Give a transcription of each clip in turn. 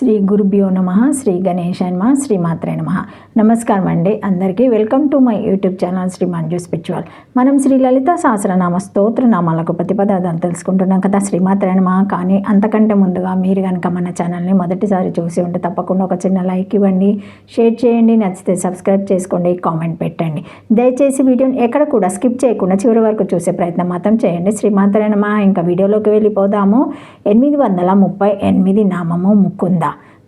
శ్రీ గురుభ్యో నమ. శ్రీ గణేశాయ నమ. శ్రీమాత్రే నమ. నమస్కారం అండి అందరికీ. Welcome to my YouTube channel Sri Manju spiritual. మనం శ్రీ లలిత సహస్రనామ స్తోత్ర నామాలకు ప్రతిపదార్థాలు తెలుసుకుంటున్నాం కదా, శ్రీమాత్రే నమ. కానీ అంతకంటే ముందుగా మీరు కనుక మన ఛానల్ని మొదటిసారి చూసి ఉంటే తప్పకుండా ఒక చిన్న లైక్ ఇవ్వండి, షేర్ చేయండి, నచ్చితే సబ్స్క్రైబ్ చేసుకోండి, కామెంట్ పెట్టండి. దయచేసి వీడియోని ఎక్కడ కూడా స్కిప్ చేయకుండా చివరి వరకు చూసే ప్రయత్నం మాత్రం చేయండి. శ్రీమాత్రే నమ. ఇంకా వీడియోలోకి వెళ్ళిపోదాము. 838 నామము ముకుంద,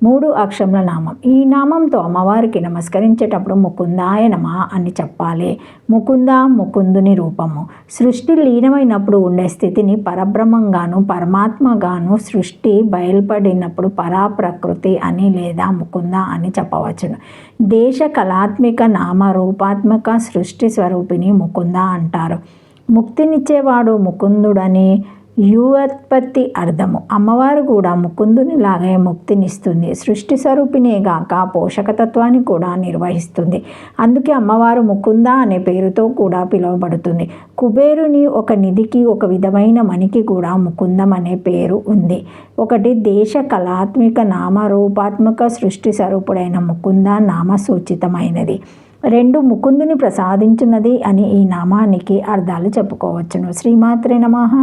3 అక్షరముల నామం. ఈ నామంతో అమ్మవారికి నమస్కరించేటప్పుడు ముకుందాయ నమ అని చెప్పాలి. ముకుంద ముకుందుని రూపము. సృష్టి లీనమైనప్పుడు ఉండే స్థితిని పరబ్రహ్మంగాను పరమాత్మగాను, సృష్టి బయలుపడినప్పుడు పరాప్రకృతి అని లేదా ముకుంద అని చెప్పవచ్చును. దేశ కళాత్మిక నామరూపాత్మక సృష్టి స్వరూపిణి ముకుంద అంటారు. ముక్తినిచ్చేవాడు ముకుందుడని వ్యుత్పత్తి అర్థము. అమ్మవారు కూడా ముకుందునిలాగే ముక్తినిస్తుంది. సృష్టి స్వరూపిణే గాక పోషకతత్వాన్ని కూడా నిర్వహిస్తుంది. అందుకే అమ్మవారు ముకుంద అనే పేరుతో కూడా పిలువబడుతుంది. కుబేరుని ఒక నిధికి, ఒక విధమైన మణికి కూడా ముకుందం అనే పేరు ఉంది. ఒకటి దేశ కళాత్మిక నామరూపాత్మక సృష్టి స్వరూపుడైన ముకుంద నామసూచితమైనది. 2 ముకుందుని ప్రసాదించున్నది అని ఈ నామానికి అర్థాలు చెప్పుకోవచ్చును. శ్రీమాత్రే నమః.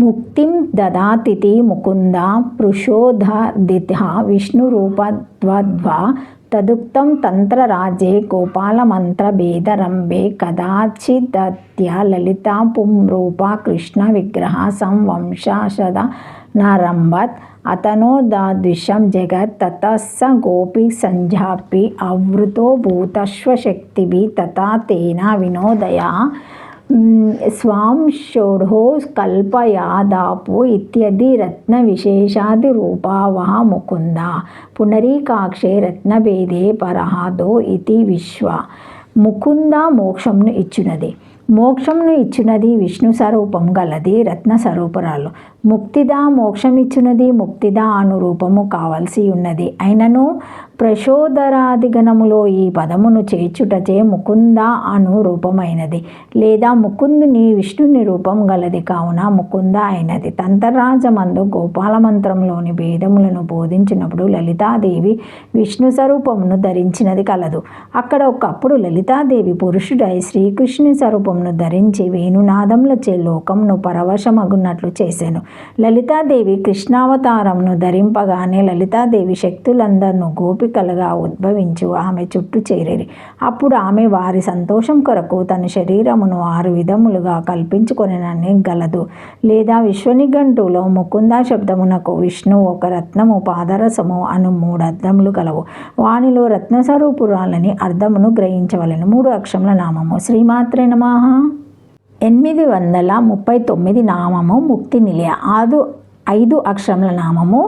ముక్తిం దదాతిథి ముకుంద పృషోధదిత విష్ణురూపద్వద్వా తదుక్తం తంత్రరాజే గోపాలమంత్రభేదరంభే కదాచిదత్య లలితా పుంరూప కృష్ణ విగ్రహ సంవంశద నారంభత్ అతనోదాద్విషం జగత్ తతస్స గోపి సంజాపి అవృతో భూతశ్వశక్తిభి తథా తేన వినోదయ స్వాంశోఢో కల్పయాదాపు ఇత్యది రత్న విశేషాది రూపావహ ముకుంద పునరీకాక్షే రత్నభేదే పరహాదో ఇతి విశ్వ. ముకుంద మోక్షంను ఇచ్చినది. మోక్షంను ఇచ్చినది విష్ణు స్వరూపం గలది రత్న స్వరూపురాలు. ముక్తిదా మోక్షం ఇచ్చినది ముక్తిదా అను రూపము కావలసి ఉన్నది. అయినను ప్రచోదరాదిగణములో ఈ పదమును చేర్చుటచే ముకుంద అను రూపమైనది, లేదా ముకుందుని విష్ణుని రూపం గలది కావున ముకుంద అయినది. తంత్రరాజమందు గోపాల మంత్రంలోని భేదములను బోధించినప్పుడు లలితాదేవి విష్ణు స్వరూపమును ధరించినది కలదు. అక్కడ ఒకప్పుడు లలితాదేవి పురుషుడై శ్రీకృష్ణుని స్వరూపమును ధరించి వేణునాదములచే లోకమును పరవశమగున్నట్లు చేశాను. లలితాదేవి కృష్ణావతారమును ధరింపగానే లలితాదేవి శక్తులందరినూ గోపికలుగా ఉద్భవించు ఆమె చుట్టూ చేరేరి. అప్పుడు ఆమె వారి సంతోషం కొరకు తన శరీరమును 6 విధములుగా కల్పించుకొనని గలదు. లేదా విశ్వనిఘంటులో ముకుంద శబ్దమునకు విష్ణు ఒక రత్నము పాదరసము అను 3 అర్థములు గలవు. వానిలో రత్నస్వరూపురాలని అర్థమును గ్రహించవలెను. 3 అక్షరముల నామము. శ్రీమాత్రే నమః. 839 నామము ముక్తి నిలయ. 5 అక్షరముల నామము.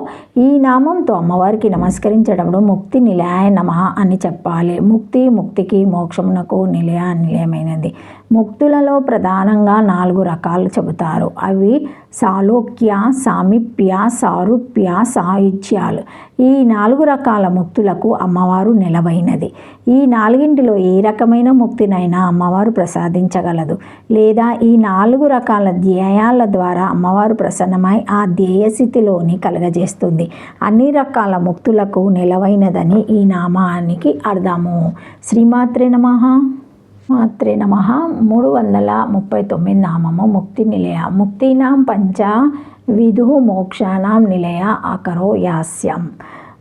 ఈ నామంతో అమ్మవారికి నమస్కరించేటప్పుడు ముక్తి నిలయాయ నమః అని చెప్పాలి. ముక్తి ముక్తికి మోక్షమునకు నిలయమైనది. ముక్తులలో ప్రధానంగా 4 రకాలు చెబుతారు. అవి సాలోక్య, సామీప్య, సారూప్య, సాయుజ్యాలు. ఈ 4 రకాల ముక్తులకు అమ్మవారు నిలవైనది. ఈ 4ంటిలో ఏ రకమైన ముక్తినైనా అమ్మవారు ప్రసాదించగలదు, లేదా ఈ 4 రకాల ధ్యేయాల ద్వారా అమ్మవారు ప్రసన్నమై ఆ ధ్యేయస్థితిలోని కలగజేస్తుంది. అన్ని రకాల ముక్తులకు నిలవైనదని ఈ నామానికి అర్థము. శ్రీమాత్రే నమః. మాత్రే నమః. 339 నామము ముక్తి నిలయ. ముక్తినాం పంచ విధు మోక్షానాం నిలయ అకరో యాస్యం.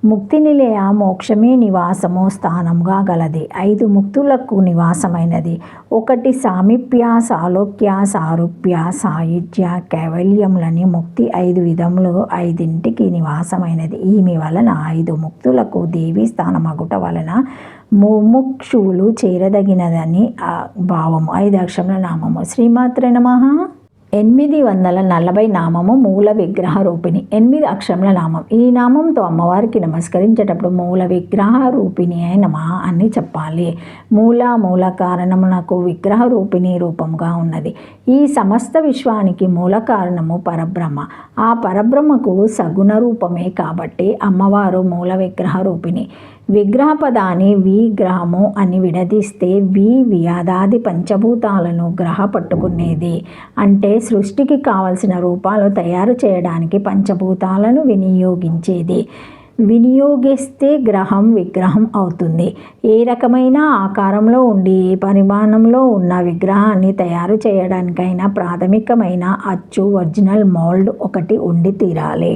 ముక్తి నిలయ మోక్షమే నివాసము స్థానముగా గలది. 5 ముక్తులకు నివాసమైనది. 1 సామీప్య, సాలోక్య, సారూప్య, సాయుజ్య, కైవల్యములని ముక్తి 5 విధములు 5ంటికి నివాసమైనది. ఈమె వలన 5 ముక్తులకు దేవీ స్థానమగుట వలన ముముక్షువులు చేరదగినదని భావము. 5 అక్షరముల నామము. శ్రీమాత్రే నమః. 840 నామము మూల విగ్రహ రూపిణి. 8 అక్షరముల నామం. ఈ నామంతో అమ్మవారికి నమస్కరించేటప్పుడు మూల విగ్రహ రూపిణి అయి నమః అని చెప్పాలి. మూల కారణమునకు విగ్రహ రూపిణి రూపముగా ఉన్నది. ఈ సమస్త విశ్వానికి మూల కారణము పరబ్రహ్మ. ఆ పరబ్రహ్మకు సగుణ రూపమే కాబట్టి అమ్మవారు మూల విగ్రహ రూపిణి. విగ్రహ పదాన్ని విగ్రహము అని విడదీస్తే వ్యాధాది పంచభూతాలను గ్రహ పట్టుకునేది. అంటే సృష్టికి కావలసిన రూపాలు తయారు చేయడానికి పంచభూతాలను వినియోగిస్తే గ్రహం విగ్రహం అవుతుంది. ఏ రకమైన ఆకారంలో ఉండి ఏ పరిమాణంలో ఉన్న విగ్రహాన్ని తయారు చేయడానికైనా ప్రాథమికమైన అచ్చు ఒరిజినల్ మౌల్డ్ ఒకటి ఉండి తీరాలి.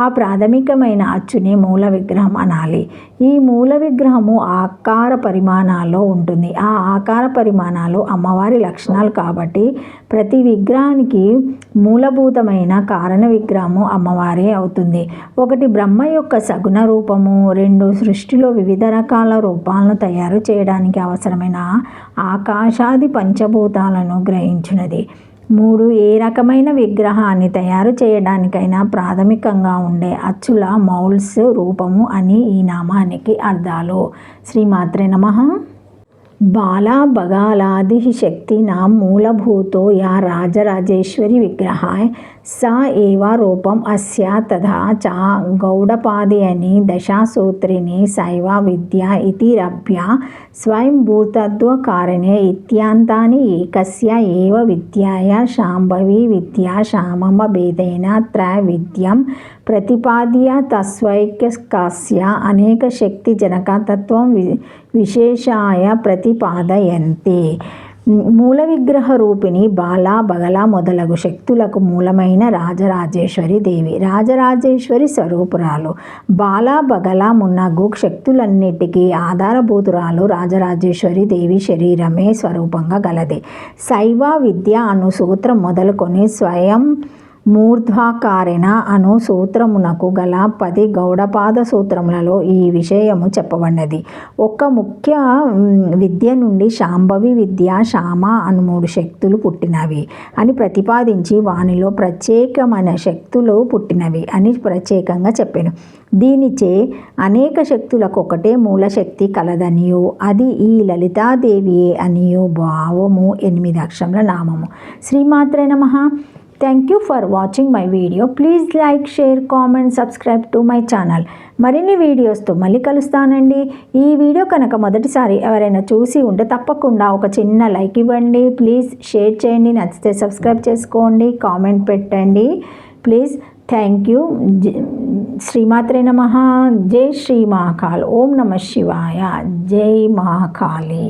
ఆ ప్రాథమికమైన అచ్చుని మూల విగ్రహం అనాలి. ఈ మూల విగ్రహము ఆకార పరిమాణాల్లో ఉంటుంది. ఆ ఆకార పరిమాణాలు అమ్మవారి లక్షణాలు కాబట్టి ప్రతి విగ్రహానికి మూలభూతమైన కారణ విగ్రహము అమ్మవారే అవుతుంది. ఒకటి బ్రహ్మ యొక్క సగుణ రూపము, 2 సృష్టిలో వివిధ రకాల రూపాలను తయారు చేయడానికి అవసరమైన ఆకాశాది పంచభూతాలను గ్రహించినది. 3 ఏ రకమైన విగ్రహాన్ని తయారు చేయడానికైనా ప్రాథమికంగా ఉండే అచ్చుల మౌల్డ్స్ రూపము అని ఈ నామానికి అర్థాలు. శ్రీమాత్రే నమః. बाला बगालादि शक्तीनां मूलभूतो या राजराजेश्वरी विग्रहाय सा एव रूपम् अस्या तथा च गौडपादयनी दशासूत्रिणी शैवा विद्या इति रभ्या स्वयंभूतत्वकारिणे इत्यान्तानि एकस्य एव विद्याया शाम्भवी विद्या शाममभेदेन त्रैविध्यं प्रतिपाद्य तस्वैक्यस्य अनेकशक्तिजनकतत्त्वं విశేషాయ ప్రతిపాదయంతి. మూల విగ్రహ రూపిణి బాల బగల మొదలగు శక్తులకు మూలమైన రాజరాజేశ్వరి దేవి. రాజరాజేశ్వరి స్వరూపురాలు. బాల బగల మున్నగు శక్తులన్నిటికీ ఆధారభూతురాలు రాజరాజేశ్వరి దేవి శరీరమే స్వరూపంగా గలది. శైవ విద్య అను సూత్రం మొదలుకొని స్వయం మూర్ధ్వాకారేణ అను సూత్రమునకు గల 10 గౌడపాద సూత్రములలో ఈ విషయము చెప్పబడినది. ఒక ముఖ్య విద్య నుండి శాంభవి విద్య, శామ అను 3 శక్తులు పుట్టినవి అని ప్రతిపాదించి వానిలో ప్రత్యేకమైన శక్తులు పుట్టినవి అని ప్రత్యేకంగా చెప్పాను. దీనిచే అనేక శక్తులకు ఒకటే మూలశక్తి కలదనియు అది ఈ లలితాదేవియే అనియు భావము 8 అక్షరముల నామము. శ్రీమాత్రే నమః. Thank you for watching my video. Please like, share, comment, subscribe to my channel. మరిన్ని వీడియోస్తో మళ్ళీ కలుస్తానండి. ఈ వీడియో కనుక మొదటిసారి ఎవరైనా చూసి ఉంటే తప్పకుండా ఒక చిన్న లైక్ ఇవ్వండి. ప్లీజ్ షేర్ చేయండి. నచ్చితే సబ్స్క్రైబ్ చేసుకోండి, కామెంట్ పెట్టండి ప్లీజ్. Thank you. శ్రీమాత్రే నమః. జై శ్రీ మహాకాల్. ఓం నమః శివాయ. జై మహాకాళి.